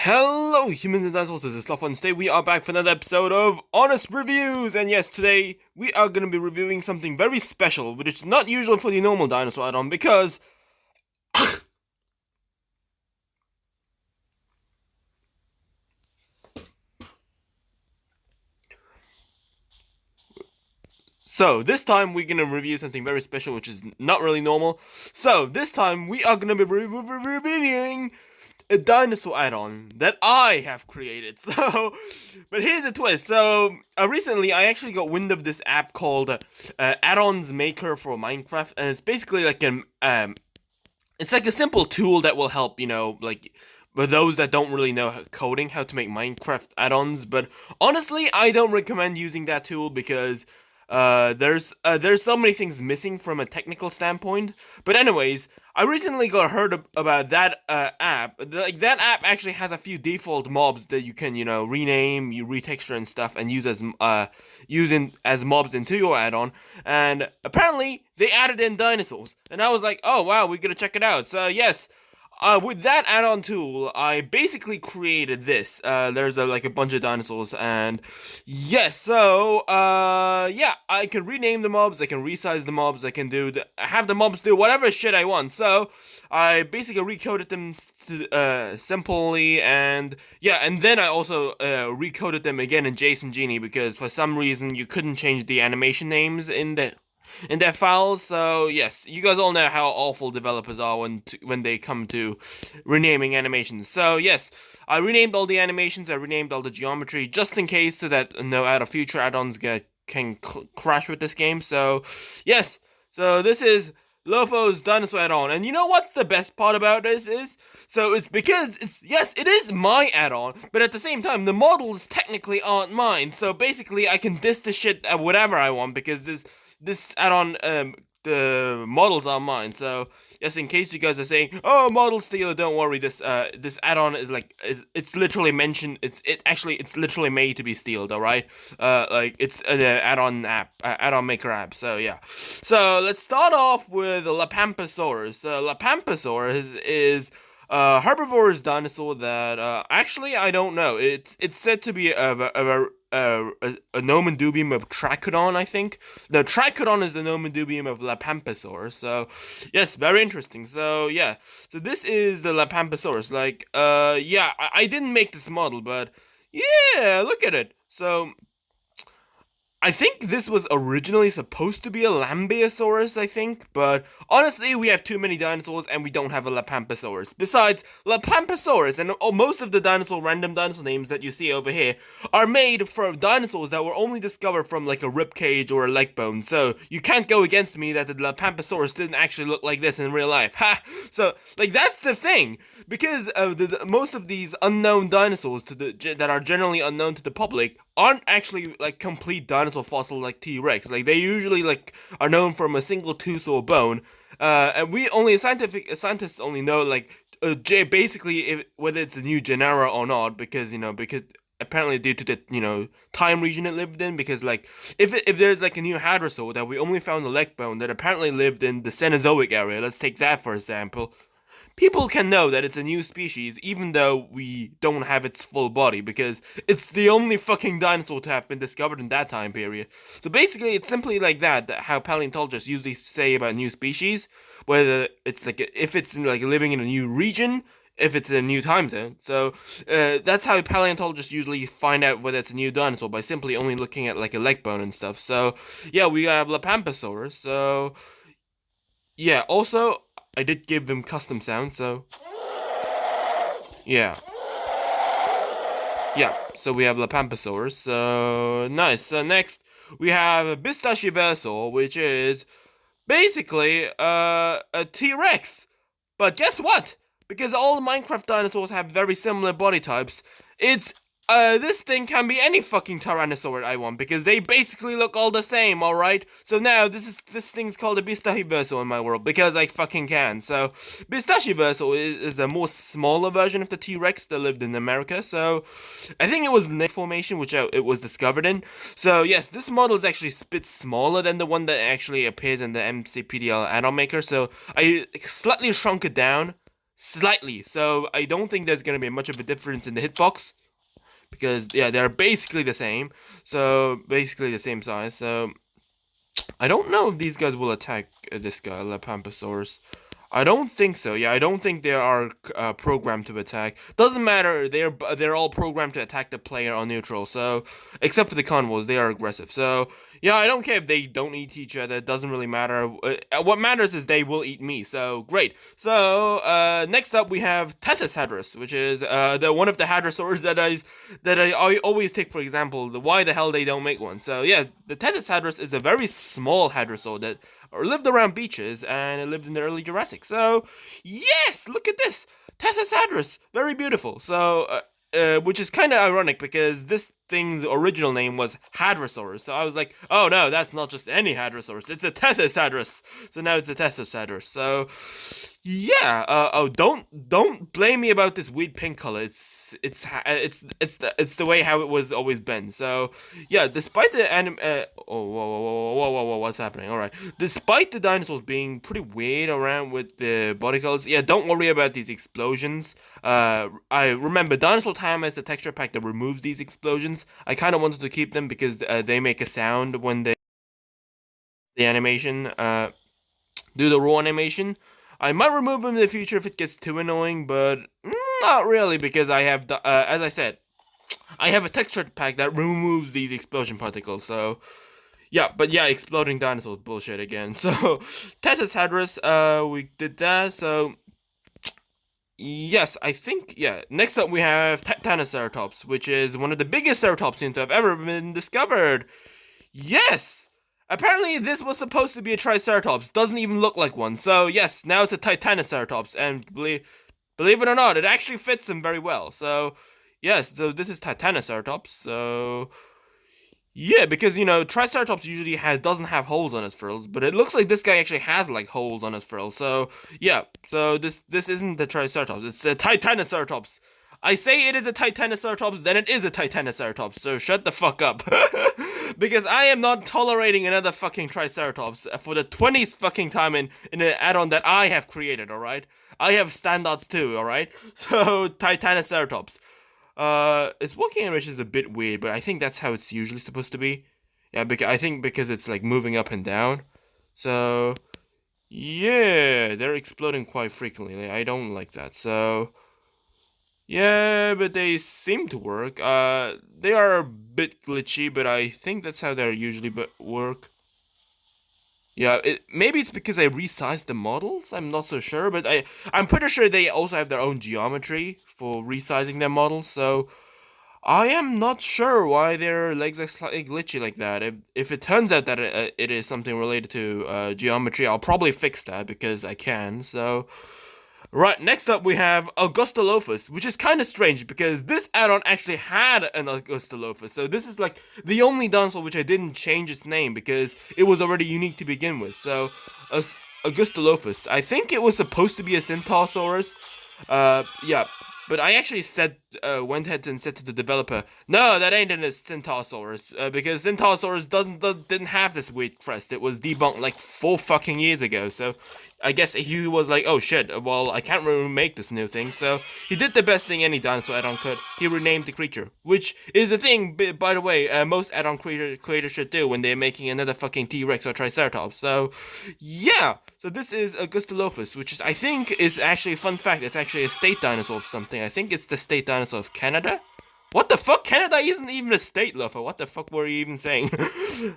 Hello, humans and dinosaurs. This is Lopho, and today we are back for another episode of Honest Reviews. And yes, today we are going to be reviewing something very special, which is not usual for the normal dinosaur add-on because So this time we're going to review something very special, which is not really normal. So this time we are going to be reviewing a dinosaur add-on that I have created. But here's a twist. Recently I actually got wind of this app called Add-ons Maker for Minecraft, and it's basically like it's like a simple tool that will help, for those that don't really know coding, how to make Minecraft add-ons. But honestly, I don't recommend using that tool because there's so many things missing from a technical standpoint. But anyways, I recently got heard about that app. That app actually has a few default mobs that you can rename, you retexture and stuff, and use as mobs into your add-on. And apparently they added in dinosaurs, and I was like, oh wow, we're gonna check it out. So yes. With that add-on tool, I basically created this. There's a bunch of dinosaurs, and yes, yeah, I can rename the mobs, I can resize the mobs, I can have the mobs do whatever shit I want. So I basically recoded them simply, and yeah, and then I also recoded them again in JSON Genie because for some reason you couldn't change the animation names in their files. So yes, you guys all know how awful developers are when they come to renaming animations. So yes, I renamed all the animations, I renamed all the geometry, just in case, so that no future add-ons can crash with this game. So yes, so this is Lopho's dinosaur add-on, and you know what the best part about this is? So it's because it is my add-on, but at the same time, the models technically aren't mine. So basically, I can diss the shit at whatever I want because this add-on, the models are mine. So yes, in case you guys are saying, "Oh, model stealer," don't worry. This add-on it's literally mentioned. It's literally made to be stealed. All right, it's an add-on app, add-on maker app. So yeah, so let's start off with Lapampasaurus. Lapampasaurus is herbivorous dinosaur that actually I don't know. It's said to be a nomen dubium of Trachodon, I think. No, Trachodon is the nomen dubium of Lapampasaurus. So yes, very interesting. So yeah, so this is the Lapampasaurus. Yeah, I didn't make this model, but yeah, look at it. So I think this was originally supposed to be a Lambeosaurus, I think, but honestly, we have too many dinosaurs and we don't have a Lapampasaurus. Besides, Lapampasaurus and most of the random dinosaur names that you see over here are made from dinosaurs that were only discovered from like a ribcage or a leg bone. So you can't go against me that the Lapampasaurus didn't actually look like this in real life. Ha! So that's the thing, because most of these unknown dinosaurs that are generally unknown to the public aren't actually complete dinosaur fossil like T-Rex. They usually are known from a single tooth or bone, and scientists only know basically whether it's a new genera or not, because apparently due to the time region it lived in, because if there's a new hadrosaur that we only found the leg bone that apparently lived in the Cenozoic area, let's take that for example, people can know that it's a new species even though we don't have its full body, because it's the only fucking dinosaur to have been discovered in that time period. So basically, it's simply like that how paleontologists usually say about new species, whether it's if it's living in a new region, if it's a new time zone. So that's how paleontologists usually find out whether it's a new dinosaur, by simply only looking at a leg bone and stuff. So yeah, we have Lapampasaurus. So yeah, also I did give them custom sounds, so yeah. Yeah, so we have Lapampasaurus, so nice. So next, we have Bistachiosaur, which is basically a T-Rex. But guess what? Because all Minecraft dinosaurs have very similar body types, this thing can be any fucking Tyrannosaur I want, because they basically look all the same, alright? So now, this thing's called a Bistachiosaur in my world, because I fucking can. So, Bistachiosaur is a more smaller version of the T-Rex that lived in America, so I think it was Nick formation, which it was discovered in. So yes, this model is actually a bit smaller than the one that actually appears in the MCPDL add-on maker, so I slightly shrunk it down slightly. So I don't think there's gonna be much of a difference in the hitbox because yeah, they're basically the same. So basically the same size. So I don't know if these guys will attack this guy, Lepamposaurus. I don't think so. Yeah, I don't think they are programmed to attack. Doesn't matter. They're all programmed to attack the player on neutral. So except for the convos, they are aggressive. So yeah, I don't care if they don't eat each other. It doesn't really matter. What matters is they will eat me. So great. So next up we have Tethys Hadrus, which is the one of the Hadrosaurs that I always take for example. Why the hell they don't make one? So yeah, the Tethys Hadrus is a very small Hadrosaur that lived around beaches and it lived in the early Jurassic. So, yes, look at this. Tethys Hadrus, very beautiful. So, which is kind of ironic because this thing's original name was Hadrosaurus. So I was like, oh no, that's not just any Hadrosaurus. It's a Tethys Hadrus. So now it's a Tethys Hadrus. So, yeah. Don't blame me about this weird pink color. It's the way how it was always been. So yeah, despite the whoa, what's happening? All right, despite the dinosaurs being pretty weird around with the body colors, yeah, don't worry about these explosions. I remember Dinosaur Time has the texture pack that removes these explosions. I kind of wanted to keep them because they make a sound when the animation do the raw animation. I might remove them in the future if it gets too annoying, but not really because I have, as I said, I have a texture pack that removes these explosion particles. So yeah, but yeah, exploding dinosaurs bullshit again. So Tethys Hadrus, we did that. So yes, I think yeah. Next up we have Titanoceratops, which is one of the biggest ceratops to have ever been discovered. Yes. Apparently, this was supposed to be a Triceratops. Doesn't even look like one. So, yes, now it's a Titanoceratops. And believe it or not, it actually fits him very well. So, yes, so this is Titanoceratops. So, yeah, because, Triceratops usually doesn't have holes on his frills. But it looks like this guy actually has, like, holes on his frills. So, yeah, so this isn't the Triceratops. It's a Titanoceratops. I say it is a Titanoceratops, then it is a Titanoceratops. So, shut the fuck up. Because I am not tolerating another fucking Triceratops for the 20th fucking time in an add-on that I have created, alright? I have standards too, alright? So, Titanoceratops. Its walking animation is a bit weird, but I think that's how it's usually supposed to be. Yeah, because it's like moving up and down. So, yeah, they're exploding quite frequently. I don't like that. So, yeah, but they seem to work. They are a bit glitchy, but I think that's how they usually work. Yeah, maybe it's because I resized the models. I'm not so sure, but I'm pretty sure they also have their own geometry for resizing their models. So I am not sure why their legs are slightly glitchy like that. If it turns out that it is something related to geometry, I'll probably fix that because I can. So. Right, next up we have Augustolophus, which is kind of strange because this add-on actually had an Augustolophus. So this is like the only dinosaur which I didn't change its name because it was already unique to begin with. So Augustolophus, I think it was supposed to be a Centaurosaurus. Yeah, but I actually went ahead and said to the developer, no, that ain't a Centaurosaurus, because Centaurosaurus didn't have this weird crest. It was debunked like 4 fucking years ago. So I guess he was like, oh shit, well, I can't really make this new thing. So he did the best thing any dinosaur add-on could. He renamed the creature, which is the thing, by the way, most add-on creators should do when they're making another fucking T-Rex or Triceratops. So yeah, so this is Augustolophus, which is, I think, is actually a fun fact. It's actually a state dinosaur of something. I think it's the state dinosaur of Canada. What the fuck? Canada isn't even a state, Lopho. What the fuck were you even saying?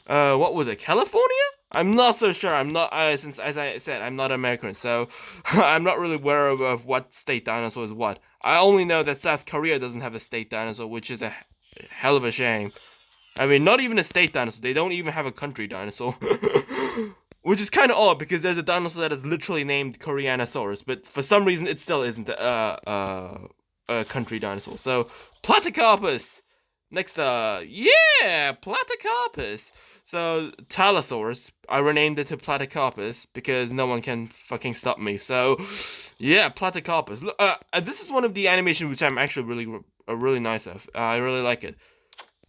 What was it? California? I'm not so sure. I'm not, since, as I said, I'm not American, so I'm not really aware of what state dinosaur is what. I only know that South Korea doesn't have a state dinosaur, which is a hell of a shame. I mean, not even a state dinosaur. They don't even have a country dinosaur. Which is kind of odd, because there's a dinosaur that is literally named Koreanosaurus, but for some reason it still isn't a country dinosaur. So, Platycarpus! Next, yeah, Platycarpus! So, Talosaurus, I renamed it to Platycarpus, because no one can fucking stop me. So, yeah, Platycarpus. This is one of the animations which I'm actually really nice of. I really like it.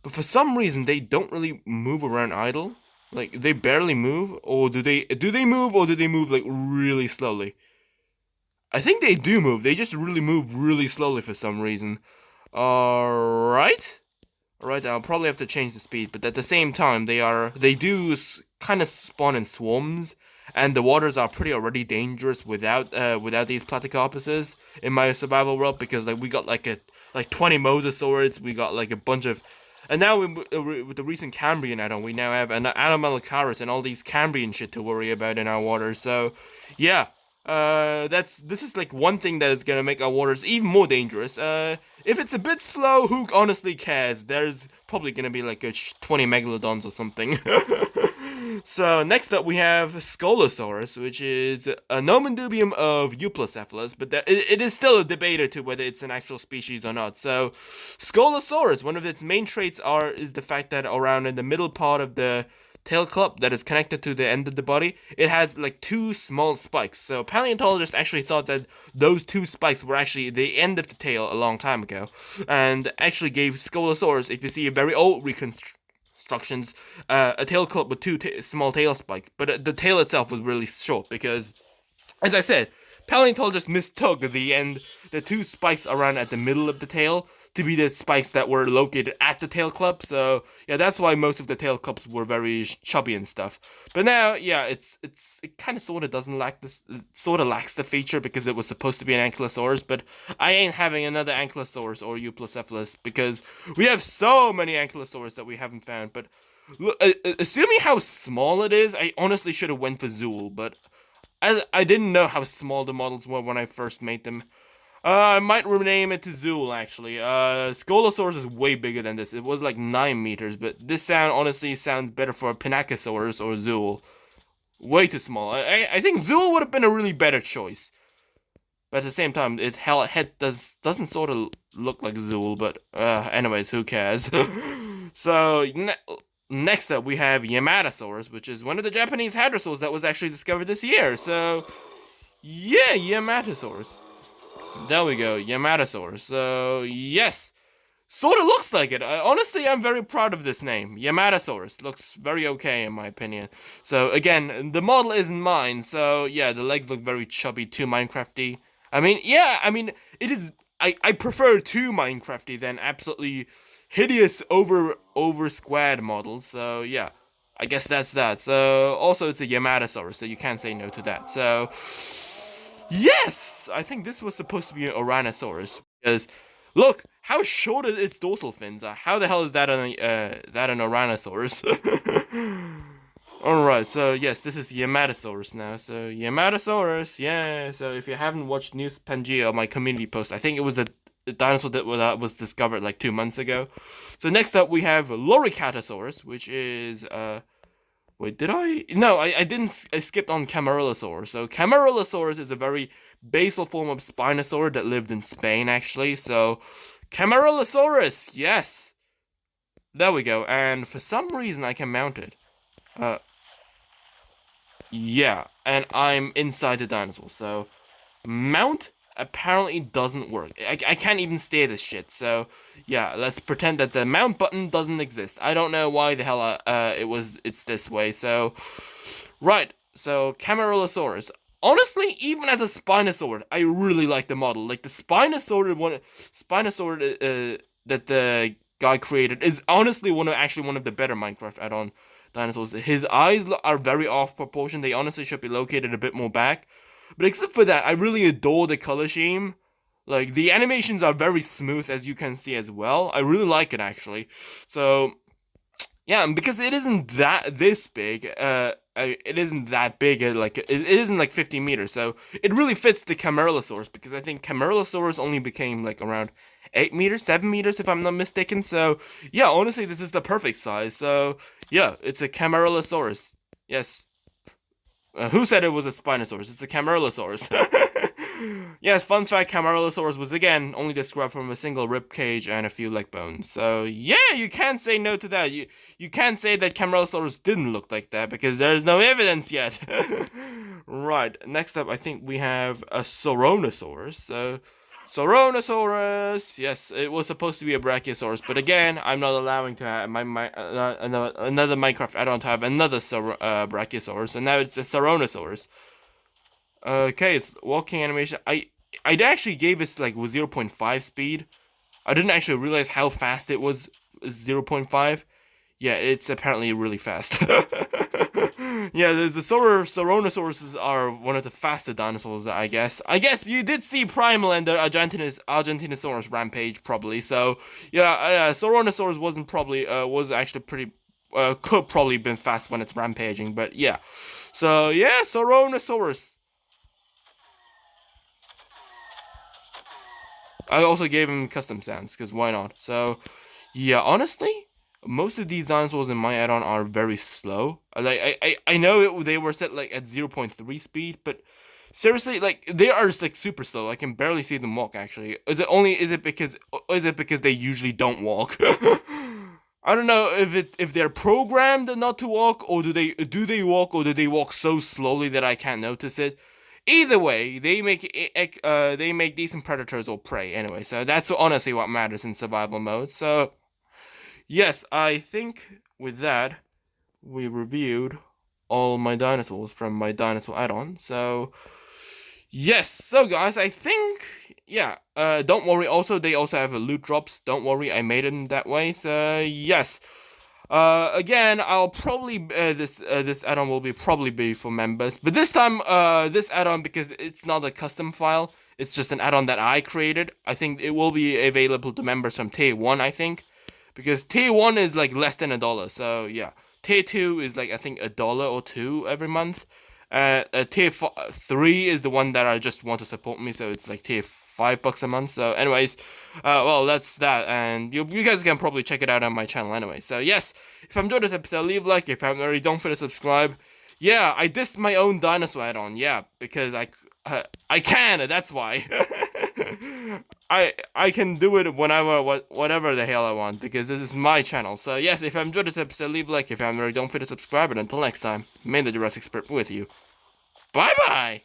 But for some reason, they don't really move around idle. Like, they barely move, or do they move, or do they move, like, really slowly? I think they do move. They just really move really slowly for some reason. Alright. Alright, I'll probably have to change the speed, but at the same time, they do kind of spawn in swarms, and the waters are pretty already dangerous without these platycopuses in my survival world, because like we got like 20 mosasaurs, we got like a bunch of, and now with the recent Cambrian addon, we now have an Anomalocaris and all these Cambrian shit to worry about in our waters. So yeah, this is like one thing that is gonna make our waters even more dangerous. If it's a bit slow, who honestly cares? There's probably gonna be like 20 megalodons or something. So next up we have Scolosaurus, which is a nomen dubium of Euplacephalus, but it is still a debate to whether it's an actual species or not. So Scolosaurus, one of its main traits is the fact that around in the middle part of the tail club that is connected to the end of the body, it has like two small spikes. So paleontologists actually thought that those two spikes were actually the end of the tail a long time ago, and actually gave Scolosaurus, if you see a very old reconstructions, a tail club with two small tail spikes. But the tail itself was really short because, as I said, paleontologists mistook the two spikes around at the middle of the tail to be the spikes that were located at the tail club. So yeah, that's why most of the tail clubs were very chubby and stuff. But now, yeah, it kind of sort of doesn't lack this, it sort of lacks the feature because it was supposed to be an ankylosaurus. But I ain't having another ankylosaurus or Euplacephalus because we have so many ankylosaurus that we haven't found. But look, assuming how small it is, I honestly should have went for Zool, but I didn't know how small the models were when I first made them. I might rename it to Zool, actually. Scolosaurus is way bigger than this. It was like 9 meters, but this honestly sounds better for a Pinacosaurus or Zool. Way too small. I think Zool would have been a really better choice. But at the same time, its head doesn't sort of look like Zool, but anyways, who cares? So, next up, we have Yamatosaurus, which is one of the Japanese hadrosaurs that was actually discovered this year. So, yeah, Yamatosaurus. There we go, Yamatosaurus. So, yes, sort of looks like it. Honestly, I'm very proud of this name. Yamatosaurus looks very okay in my opinion. So, again, the model isn't mine, so yeah, the legs look very chubby, too Minecrafty. I mean, yeah, it is. I prefer too Minecrafty than absolutely hideous over squared models. So, yeah, I guess that's that. So, also, it's a Yamatosaurus, so you can't say no to that. So, yes! I think this was supposed to be an Ouranosaurus, because, look, how short its dorsal fins are. How the hell is that an Ouranosaurus? Alright, so yes, this is Yamatosaurus now. So, Yamatosaurus, yeah. So, if you haven't watched New PANGAEA, my community post, I think it was a dinosaur that was discovered like 2 months ago. So, next up we have Loricatosaurus, which is, wait, did I? No, I didn't. I skipped on Camaryllosaurus. So Camaryllosaurus is a very basal form of Spinosaur that lived in Spain, actually. So Camaryllosaurus, yes. There we go. And for some reason, I can mount it. Yeah, and I'm inside the dinosaur. So mount apparently doesn't work. I can't even steer this shit. So yeah, let's pretend that the mount button doesn't exist. I don't know why the hell it's this way. So right, so Camaryllosaurus. Honestly, even as a Spinosaur, I really like the model. Like the Spinosaur that the guy created is honestly one of the better Minecraft add-on dinosaurs. His eyes are very off proportion. They honestly should be located a bit more back. But except for that, I really adore the color scheme. Like, the animations are very smooth, as you can see as well. I really like it, actually. So, yeah, because it isn't this big, it isn't that big, it isn't like 50 meters, so it really fits the Camaryllosaurus, because I think Camaryllosaurus only became, like, around 8 meters, 7 meters, if I'm not mistaken. So, yeah, honestly, this is the perfect size. So, yeah, it's a Camaryllosaurus. Yes. Who said it was a Spinosaurus? It's a Camaryllosaurus. Yes, fun fact, Camaryllosaurus was again only described from a single rib cage and a few leg bones. So yeah, you can't say no to that. You can't say that Camaryllosaurus didn't look like that because there's no evidence yet. Right, next up I think we have a Sauronosaurus. So Sauronosaurus, yes, it was supposed to be a Brachiosaurus, but again, I'm not allowing to have another Minecraft add-on to have another Brachiosaurus, and now it's a Sauronosaurus. Okay, it's walking animation. I actually gave it like 0.5 speed. I didn't actually realize how fast it was 0.5. Yeah, it's apparently really fast. Yeah, the Sauronasauruses are one of the fastest dinosaurs, I guess. I guess you did see Primal and the Argentinosaurus rampage, probably. So, yeah, Sauronosaurus was actually pretty, could probably been fast when it's rampaging, but yeah. So, yeah, Sauronosaurus. I also gave him custom sounds, because why not? So, yeah, honestly, most of these dinosaurs in my add-on are very slow. Like, I know they were set, like, at 0.3 speed, but seriously, like, they are just, like, super slow. I can barely see them walk, actually. Is it because they usually don't walk? I don't know if they're programmed not to walk, or do they walk, or do they walk so slowly that I can't notice it? Either way, they make decent predators or prey anyway. So that's honestly what matters in survival mode. So yes, I think with that we reviewed all my dinosaurs from my dinosaur add-on. So yes, so guys, I think yeah. Don't worry. Also, they also have a loot drops. Don't worry, I made them that way. So yes. Again, I'll probably this add-on will probably be for members, but this time this add-on, because it's not a custom file, it's just an add-on that I created. I think it will be available to members from tier 1, I think, because tier 1 is like less than $1. So yeah, tier 2 is like I think $1 or 2 every month. Tier 3 is the one that I just want to support me, so it's like tier $5 a month. So anyways, well, that's that, and you guys can probably check it out on my channel anyway. So yes, if you enjoyed this episode, leave a like. If you haven't already, don't forget to subscribe. Yeah, I dissed my own dinosaur add-on. Yeah, because I can. That's why. I can do it whenever, whatever the hell I want, because this is my channel. So yes, if you enjoyed this episode, leave a like. If you haven't already, don't forget to subscribe. And until next time, may the JUrassic Spirit be with you. Bye bye.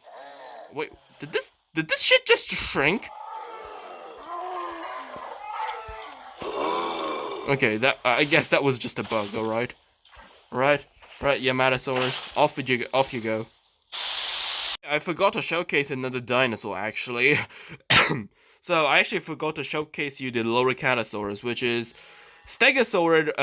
Wait, did this shit just shrink? Okay, that I guess that was just a bug. All right, right, yeah, Matasaurus, off you go. I forgot to showcase another dinosaur, actually. So I actually forgot to showcase you the Loricatosaurus, which is Stegosaurid,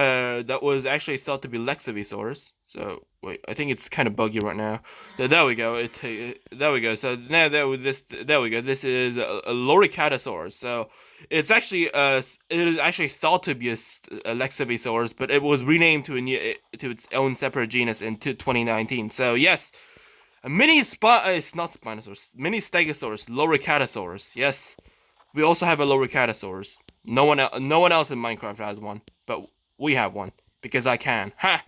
that was actually thought to be Lexivisaurus. So wait, I think it's kind of buggy right now. There we go. There we go. So now there we go. This is a Loricatosaurus. So it is actually thought to be a Lexivisaurus, but it was renamed to its own separate genus in 2019. So yes. It's not Spinosaurus, mini Stegosaurus, Loricatosaurus. Yes, we also have a Loricatosaurus. No one else in Minecraft has one, but we have one because I can. Ha!